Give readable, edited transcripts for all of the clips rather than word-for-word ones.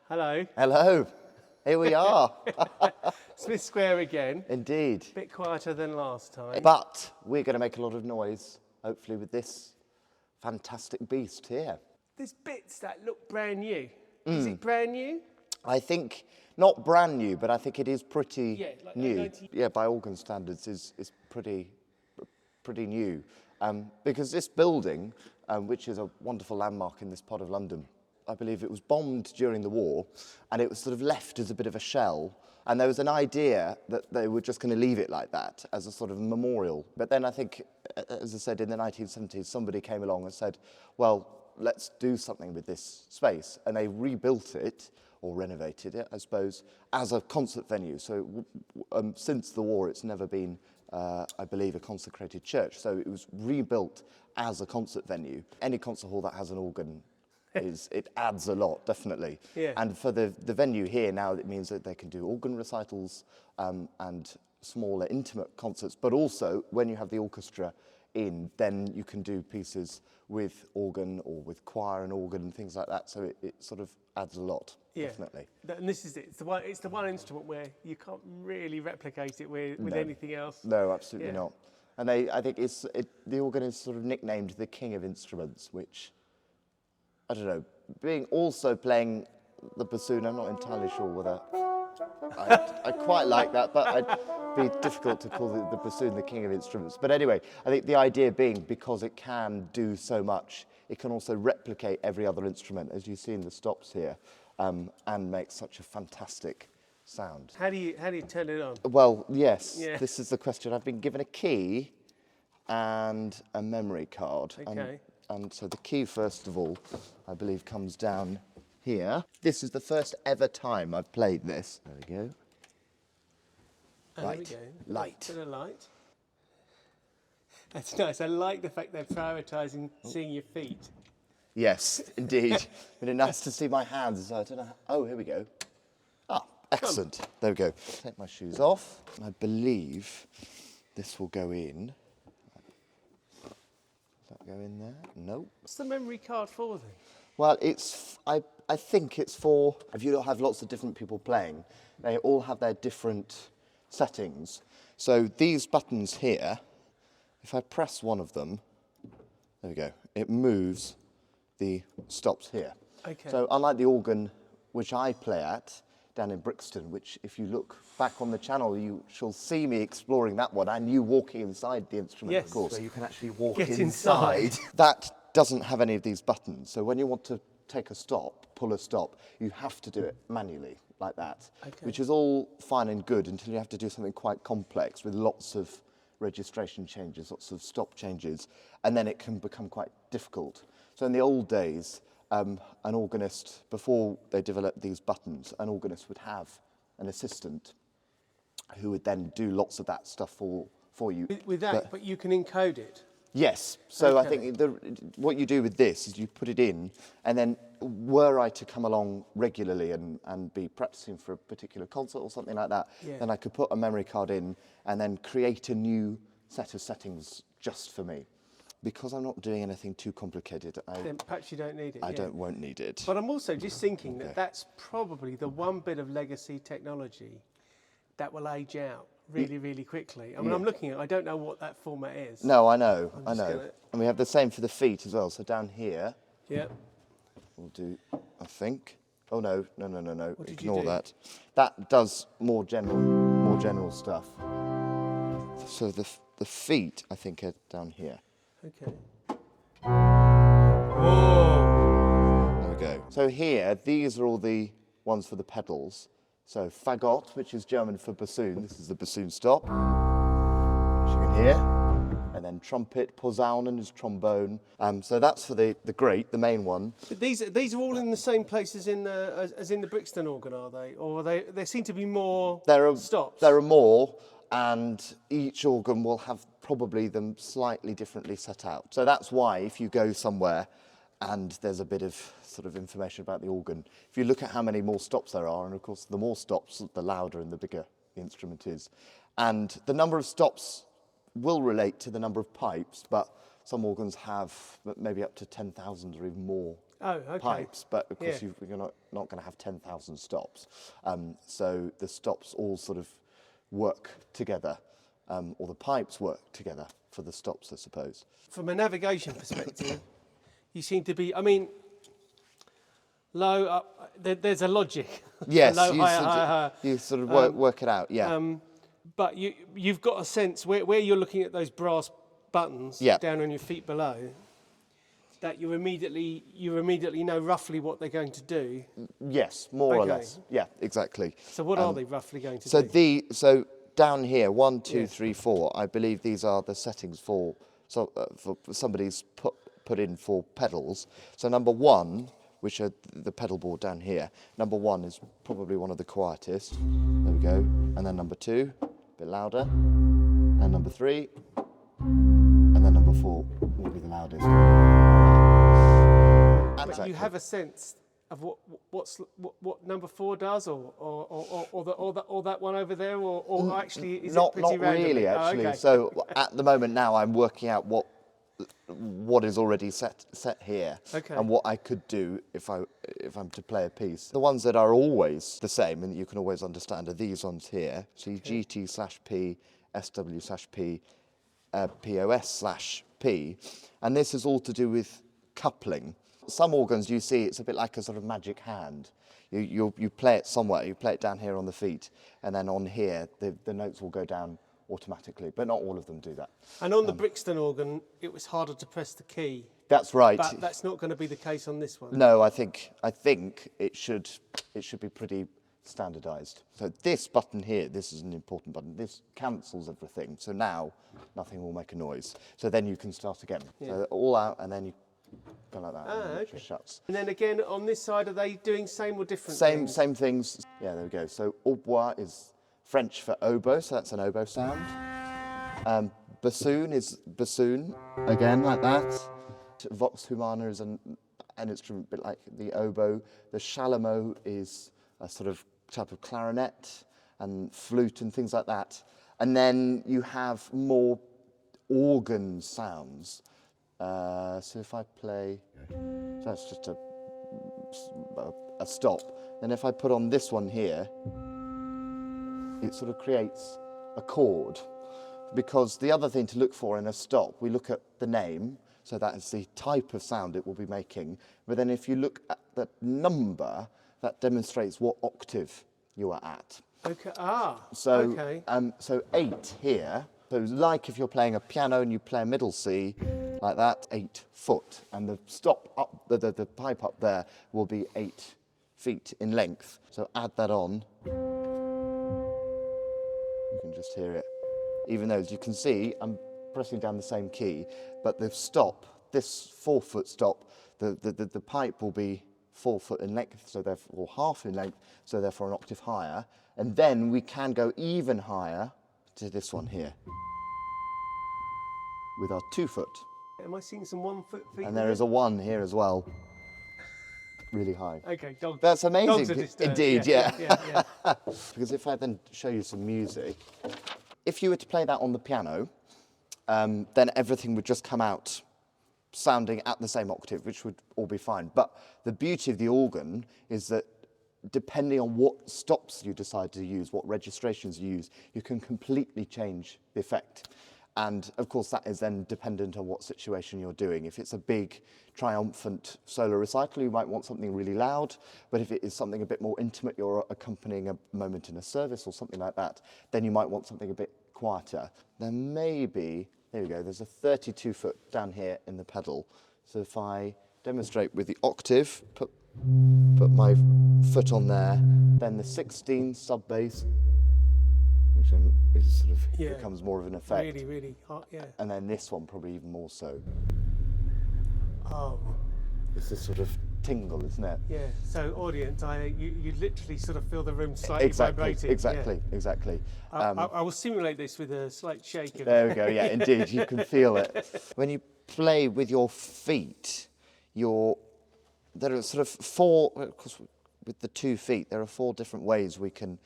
Hello. Hello, here we are. Smith Square again. Indeed. Bit quieter than last time. But we're going to make a lot of noise, hopefully, with this fantastic beast here. There's bits that look brand new. Is it brand new? I think, not brand new, but I think it is pretty like new. 90 Yeah, by organ standards, is pretty new. Because this building, which is a wonderful landmark in this part of London, I believe it was bombed during the war, and it was sort of left as a bit of a shell. And there was an idea that they were just going to leave it like that as a sort of memorial. But then I think, as I said, in the 1970s, somebody came along and said, well, let's do something with this space. And they rebuilt it, or renovated it, I suppose, as a concert venue. So since the war, it's never been, I believe, a consecrated church. So it was rebuilt as a concert venue. Any concert hall that has an organ it adds a lot, definitely. Yeah. And for the venue here now, it means that they can do organ recitals and smaller, intimate concerts. But also, when you have the orchestra in, then you can do pieces with organ or with choir and organ and things like that. So it sort of adds a lot, definitely. And this is it. It's the one instrument where you can't really replicate it with anything else. No, absolutely not. And I think the organ is sort of nicknamed the king of instruments, which, I don't know, being also playing the bassoon, I'm not entirely sure whether I quite like that, but it'd be difficult to call the bassoon the king of instruments. But anyway, I think the idea being, because it can do so much, it can also replicate every other instrument, as you see in the stops here, and make such a fantastic sound. How do you turn it on? Well, yes, this is the question. I've been given a key and a memory card. Okay. And so the key, first of all, I believe comes down here. This is the first ever time I've played this. There we go. Right. There we go. Light. Bit of light. That's nice. I like the fact they're prioritising seeing your feet. Yes, indeed. Really nice to see my hands. I don't know. Oh, here we go. Ah, excellent. There we go. Take my shoes off. I believe this will go in. Does that go in there? No. What's the memory card for then? Well, I think it's for, if you have lots of different people playing, they all have their different settings. So these buttons here, if I press one of them, there we go, it moves the stops here. Okay. So unlike the organ which I play at down in Brixton, which if you look back on the channel, you shall see me exploring that one and you walking inside the instrument, of course. Yes. So you can actually walk Get inside. That doesn't have any of these buttons. So when you want to take a stop, pull a stop, you have to do it manually like that, which is all fine and good until you have to do something quite complex with lots of registration changes, lots of stop changes, and then it can become quite difficult. So in the old days, an organist, before they developed these buttons, an organist would have an assistant who would then do lots of that stuff for you. With that, but you can encode it. Yes. So I think what you do with this is you put it in, and then were I to come along regularly and be practicing for a particular concert or something like that, then I could put a memory card in and then create a new set of settings just for me. Because I'm not doing anything too complicated, Then perhaps you don't need it. I won't need it. But I'm also just thinking that that's probably the one bit of legacy technology that will age out really, really quickly. I mean, I'm looking at, I don't know what that format is. No, I know. And we have the same for the feet as well. So down here, we'll do, I think. Oh no. Ignore that. That does more general stuff. So the feet, I think, are down here. Okay. Whoa! There we go. So here, these are all the ones for the pedals. So fagot, which is German for bassoon. This is the bassoon stop, which you can hear. And then trumpet, posaunen is trombone. So that's for the great, the main one. But these are all in the same place as in the Brixton organ, are they? Or there seem to be more stops? There are more, and each organ will have probably them slightly differently set out. So that's why if you go somewhere and there's a bit of sort of information about the organ, if you look at how many more stops there are, and of course the more stops, the louder and the bigger the instrument is. And the number of stops will relate to the number of pipes, but some organs have maybe up to 10,000 or even more pipes, but of course Yeah. you're not going to have 10,000 stops. So the stops all sort of work together, or the pipes work together for the stops, I suppose. From a navigation perspective, you seem to be, I mean, low, up, there's a logic. Yes, Low, you, higher, sort higher, of, higher. you sort of work it out, yeah. But you've got a sense where you're looking at those brass buttons Yeah. down on your feet below, that you immediately know roughly what they're going to do. Yes, more or Okay. less. Yeah, exactly. So what are they roughly going to do? So down here, 1, 2, Yeah. 3, 4. I believe these are the settings for somebody's put in for pedals. So number 1, which are the pedal board down here. Number 1 is probably one of the quietest. There we go. And then number 2, a bit louder. And number 3, and then number 4 will be the loudest. But you have a sense of what number 4 does, or that one over there, or actually is it pretty Not random? really, actually. Oh, okay. So at the moment now, I'm working out what is already set here, Okay. and what I could do if I'm to play a piece. The ones that are always the same and you can always understand are these ones here. So GT/P, SW/P, POS/P, and this is all to do with coupling. Some organs you see it's a bit like a sort of magic hand. You play it somewhere, you play it down here on the feet, and then on here the notes will go down automatically, but not all of them do that. And on the Brixton organ, it was harder to press the key. That's right. But that's not going to be the case on this one. No, I think it should be pretty standardised. So this button here, this is an important button. This cancels everything. So now nothing will make a noise. So then you can start again. Yeah. So all out, and then you go like that, and then it Okay. just shuts. And then again, on this side, are they doing same or different? Same things? same things. Yeah, there we go. So hautbois is French for oboe, so that's an oboe sound. Bassoon is bassoon, again like that. Vox humana is an instrument a bit like the oboe. The chalumeau is a sort of type of clarinet and flute and things like that. And then you have more organ sounds. So if I play, so that's just a stop. Then if I put on this one here, it sort of creates a chord. Because the other thing to look for in a stop, we look at the name, so that is the type of sound it will be making. But then if you look at the number, that demonstrates what octave you are at. Okay. So, Okay. So 8 here, so like if you're playing a piano and you play a middle C, like that, 8 foot. And the stop up, the pipe up there will be 8 feet in length. So add that on. You can just hear it. Even though, as you can see, I'm pressing down the same key, but the stop, this 4 foot stop, the pipe will be 4 foot in length, so therefore, or half in length, so therefore an octave higher. And then we can go even higher to this one here with our 2 foot. Am I seeing some 1 foot feet? And there is a 1 here as well, really high. Okay, dogs. That's amazing. Dogs are disturbed. Indeed, yeah. Yeah. Because if I then show you some music, if you were to play that on the piano, then everything would just come out sounding at the same octave, which would all be fine. But the beauty of the organ is that depending on what stops you decide to use, what registrations you use, you can completely change the effect. And of course that is then dependent on what situation you're doing. If it's a big triumphant solo recital, you might want something really loud, but if it is something a bit more intimate, you're accompanying a moment in a service or something like that, then you might want something a bit quieter. There may be, there we go, there's a 32 foot down here in the pedal. So if I demonstrate with the octave, put my foot on there, then the 16 sub bass, which is sort of becomes more of an effect. Really, really hot, yeah. And then this one probably even more so. Oh. It's this sort of tingle, isn't it? Yeah, so audience, you literally sort of feel the room slightly Exactly, vibrating. exactly, exactly. I will simulate this with a slight shake. There we go, yeah, indeed, you can feel it. When you play with your feet, there are sort of 4, of course, with the 2 feet, there are 4 different ways we can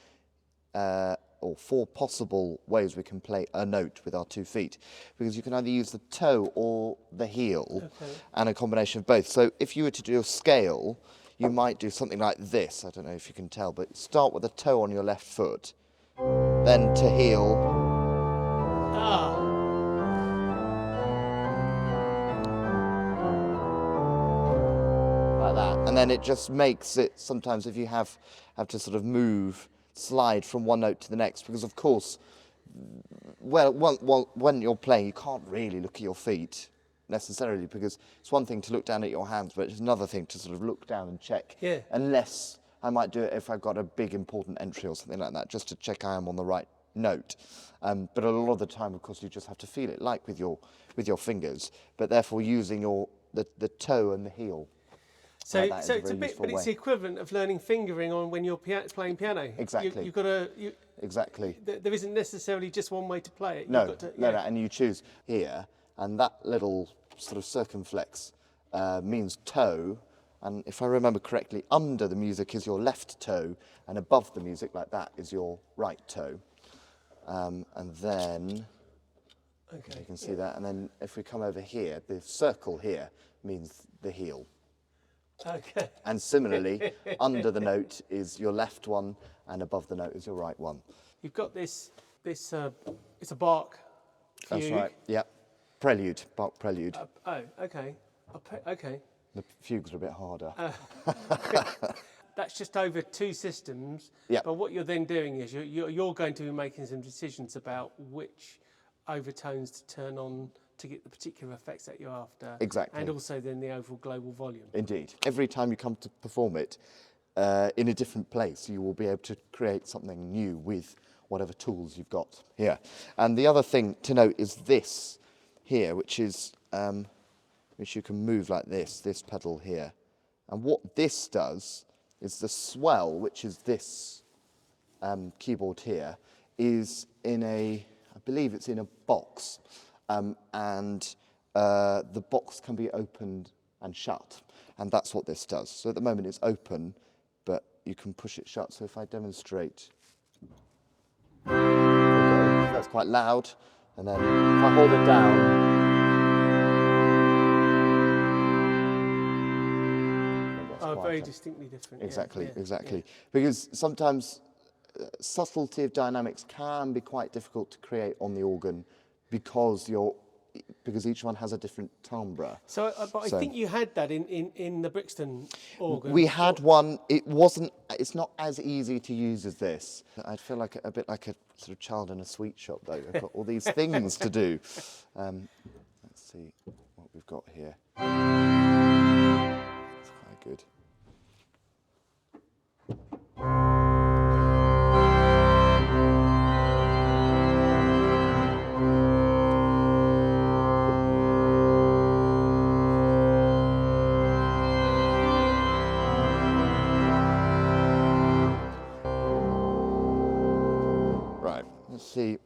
or 4 possible ways we can play a note with our 2 feet, because you can either use the toe or the heel, and a combination of both. So if you were to do a scale, you might do something like this. I don't know if you can tell, but start with the toe on your left foot, then to heel. Like that. And then it just makes it, sometimes if you have to sort of slide from one note to the next, because of course, well, when you're playing, you can't really look at your feet necessarily, because it's one thing to look down at your hands, but it's another thing to sort of look down and check. Yeah. Unless I might do it if I've got a big important entry or something like that, just to check I am on the right note. But a lot of the time, of course, you just have to feel it, like with your fingers, but therefore using the toe and the heel. So, Like so it's a bit, but it's the equivalent of learning fingering on when you're playing piano. Exactly. You've got to. Exactly. There isn't necessarily just one way to play it. No, no, and you choose here, and that little sort of circumflex means toe, and if I remember correctly, under the music is your left toe, and above the music, like that, is your right toe. And then, you can see that, and then if we come over here, the circle here means the heel. Okay. And similarly, under the note is your left one, and above the note is your right one. You've got this. It's a Bach fugue. That's right. Yep. Prelude, Bach prelude. Okay. Okay. The fugues are a bit harder. That's just over 2 systems. Yep. But what you're then doing is you're going to be making some decisions about which overtones to turn on to get the particular effects that you're after. Exactly. And also then the overall global volume. Indeed. Every time you come to perform it in a different place, you will be able to create something new with whatever tools you've got here. And the other thing to note is this here, which is which you can move like this pedal here. And what this does is the swell, which is this keyboard here, is in I believe it's in a box. And the box can be opened and shut, and that's what this does. So at the moment it's open, but you can push it shut. So if I demonstrate, that's quite loud, and then if I hold it down, very distinctly different. Exactly, exactly. Because sometimes subtlety of dynamics can be quite difficult to create on the organ, because each one has a different timbre. So, but I think you had that in the Brixton organ. We had one. It's not as easy to use as this. I feel like a bit like a sort of child in a sweet shop, though. I've got all these things to do. Let's see what we've got here. It's quite good.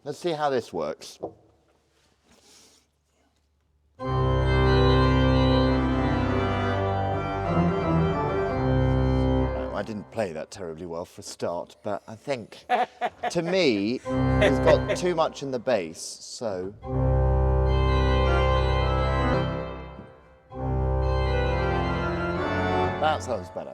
Let's see how this works. I didn't play that terribly well for a start, but I think, to me, it's got too much in the bass, so... That sounds better.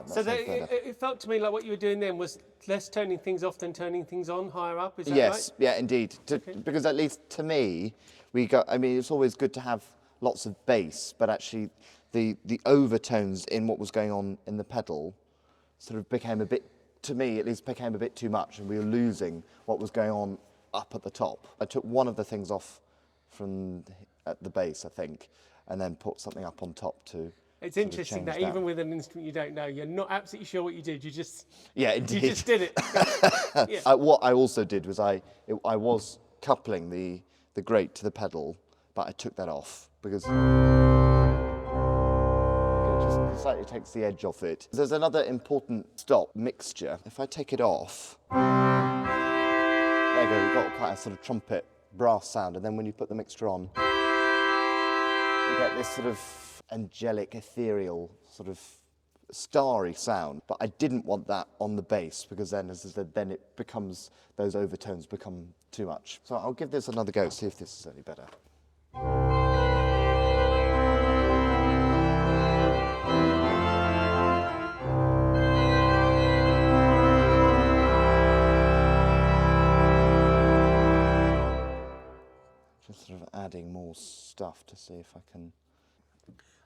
It felt to me like what you were doing then was less turning things off than turning things on higher up. Is that right? Yes, yeah, indeed. Because at least to me, it's always good to have lots of bass, but actually the overtones in what was going on in the pedal sort of became a bit, to me at least, became a bit too much, and we were losing what was going on up at the top. I took one of the things off at the bass, I think, and then put something up on top to... It's interesting that even with an instrument you don't know, you're not absolutely sure what you did. You just indeed. You just did it. Yeah. What I also did was I was coupling the grate to the pedal, but I took that off because it just slightly takes the edge off it. There's another important stop, mixture. If I take it off, there you go. We've got quite a sort of trumpet brass sound, and then when you put the mixture on, you get this sort of angelic, ethereal sort of starry sound, but I didn't want that on the bass because then, as I said, then it becomes, those overtones become too much. So I'll give this another go, see if this is any better. Just sort of adding more stuff to see if I can...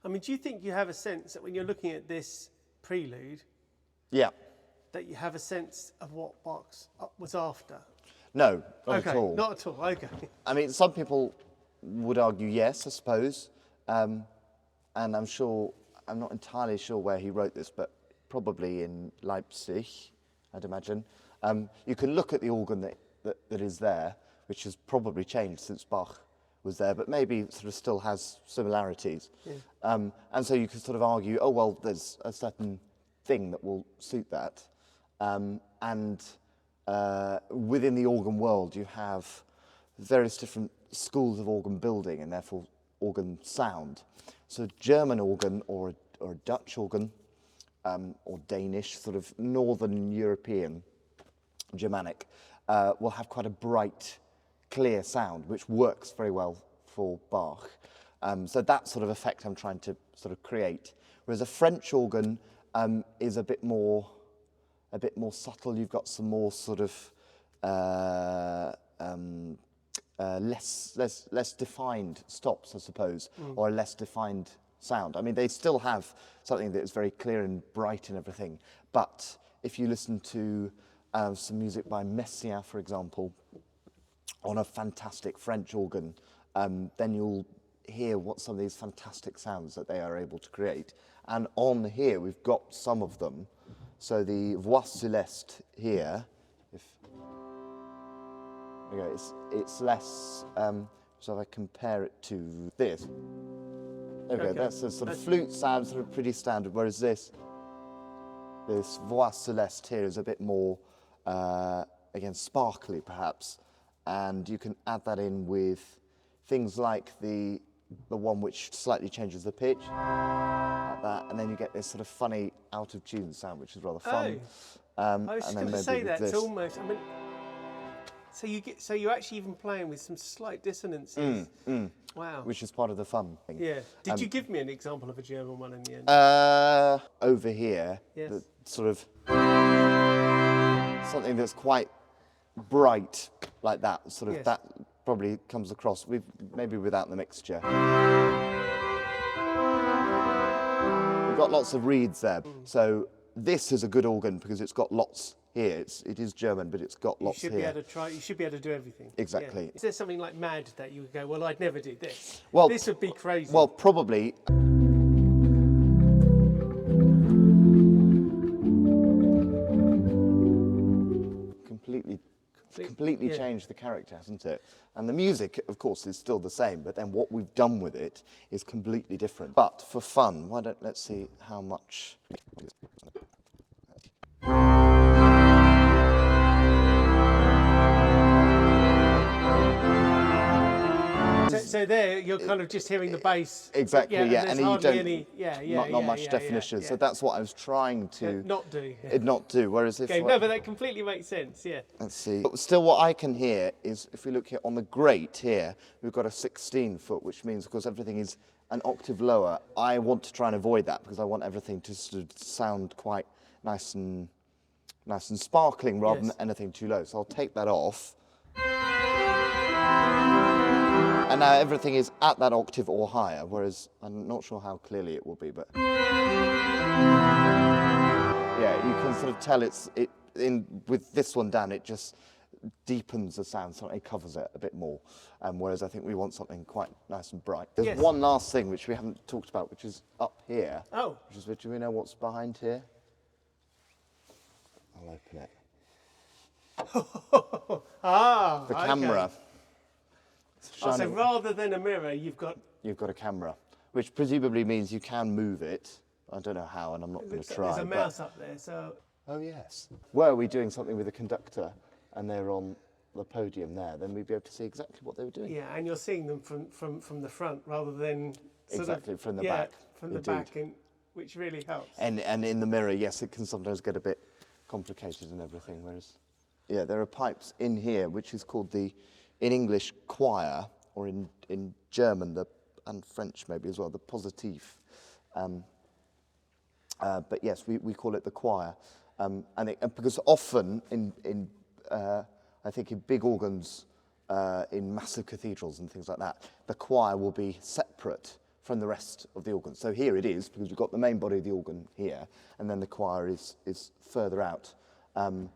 I mean, do you think you have a sense that when you're looking at this prelude, Yeah. that you have a sense of what Bach was after? No, not Okay, at all. not at all, okay. I mean, some people would argue yes, I suppose. And I'm not entirely sure where he wrote this, but probably in Leipzig, I'd imagine. You can look at the organ that is there, which has probably changed since Bach was there, but maybe sort of still has similarities. Yeah. And so you can sort of argue, oh, well, there's a certain thing that will suit that. And within the organ world, you have various different schools of organ building and therefore organ sound. So German organ or a Dutch organ or Danish, sort of Northern European, Germanic, will have quite a bright, clear sound, which works very well for Bach. So that sort of effect I'm trying to sort of create. Whereas a French organ is a bit more subtle. You've got some more sort of less defined stops, I suppose, or a less defined sound. I mean, they still have something that is very clear and bright and everything. But if you listen to some music by Messiaen, for example, on a fantastic French organ, then you'll hear what some of these fantastic sounds that they are able to create. And on here, we've got some of them. So the voix céleste here, it's less, so if I compare it to this, okay, that's a sort of flute sound, sort of pretty standard, whereas this voix céleste here is a bit more, again, sparkly perhaps, and you can add that in with things like the one which slightly changes the pitch, like that, and then you get this sort of funny out of tune sound, which is rather fun. I was just going to say that it's almost. I mean, so you're actually even playing with some slight dissonances. Wow. Which is part of the fun thing. Yeah. Did you give me an example of a German one in the end? Over here, yes. Sort of something that's quite bright, like that. Sort of that probably comes across. Maybe without the mixture. We've got lots of reeds there, so this is a good organ because it's got lots here. It is German, but it's got lots here. You should be able to do everything. Exactly. Yeah. Is there something like mad that you would go, well, I'd never do this? Well, this would be crazy. Well, probably. Completely changed the character, hasn't it? And the music, of course, is still the same, but then what we've done with it is completely different. But for fun, let's see how much. So there, you're kind of just hearing the bass. Exactly, yeah, and you don't. Not much definition. So that's what I was trying to not do. Not do. Whereas if no, but that completely makes sense. Yeah. Let's see. But still, what I can hear is, if we look here on the grate here, we've got a 16 foot, which means, of course, everything is an octave lower. I want to try and avoid that because I want everything to sort of sound quite nice and sparkling rather than anything too low. So I'll take that off. And now everything is at that octave or higher, whereas I'm not sure how clearly it will be, but yeah, you can sort of tell with this one down, it just deepens the sound, so it covers it a bit more. Whereas I think we want something quite nice and bright. There's one last thing which we haven't talked about, which is up here. Oh. Do we know what's behind here? I'll open it. The camera. So rather than a mirror, you've got a camera, which presumably means you can move it. I don't know how, and I'm not going to try. There's a mouse up there, so. Oh yes. Were we doing something with a conductor, and they're on the podium there, then we'd be able to see exactly what they were doing. Yeah, and you're seeing them from the front rather than exactly from the back. From the back, and which really helps. And in the mirror, yes, it can sometimes get a bit complicated and everything. Whereas, yeah, there are pipes in here, which is called in English, choir, or in German, and French maybe as well, the positif. But yes, we call it the choir. And because often I think in big organs, in massive cathedrals and things like that, the choir will be separate from the rest of the organ. So here it is, because you've got the main body of the organ here, and then the choir is further out. And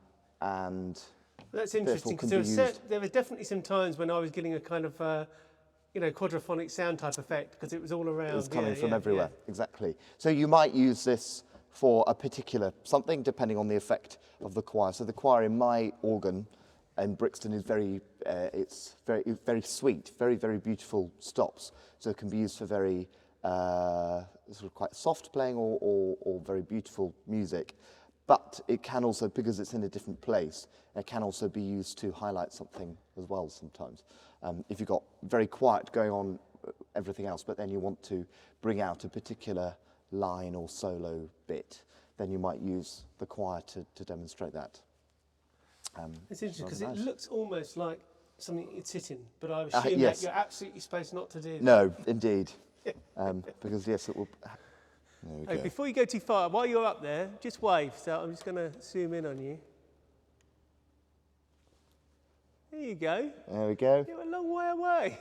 that's interesting, because there were definitely some times when I was getting a kind of quadraphonic sound type effect, because it was all around. It was coming from everywhere, exactly. So you might use this for a particular something, depending on the effect of the choir. So the choir in my organ in Brixton is very sweet, very, very beautiful stops. So it can be used for very sort of quite soft playing or very beautiful music. But it can also, because it's in a different place, it can also be used to highlight something as well sometimes. If you've got very quiet going on everything else, but then you want to bring out a particular line or solo bit, then you might use the choir to demonstrate that. It's interesting, because it looks almost like something you'd sit in, but I assume that you're absolutely supposed not to do that. No, indeed. Because, yes, it will... There we go. Before you go too far, while you're up there, just wave. So I'm just going to zoom in on you. There you go. There we go. You're a long way away.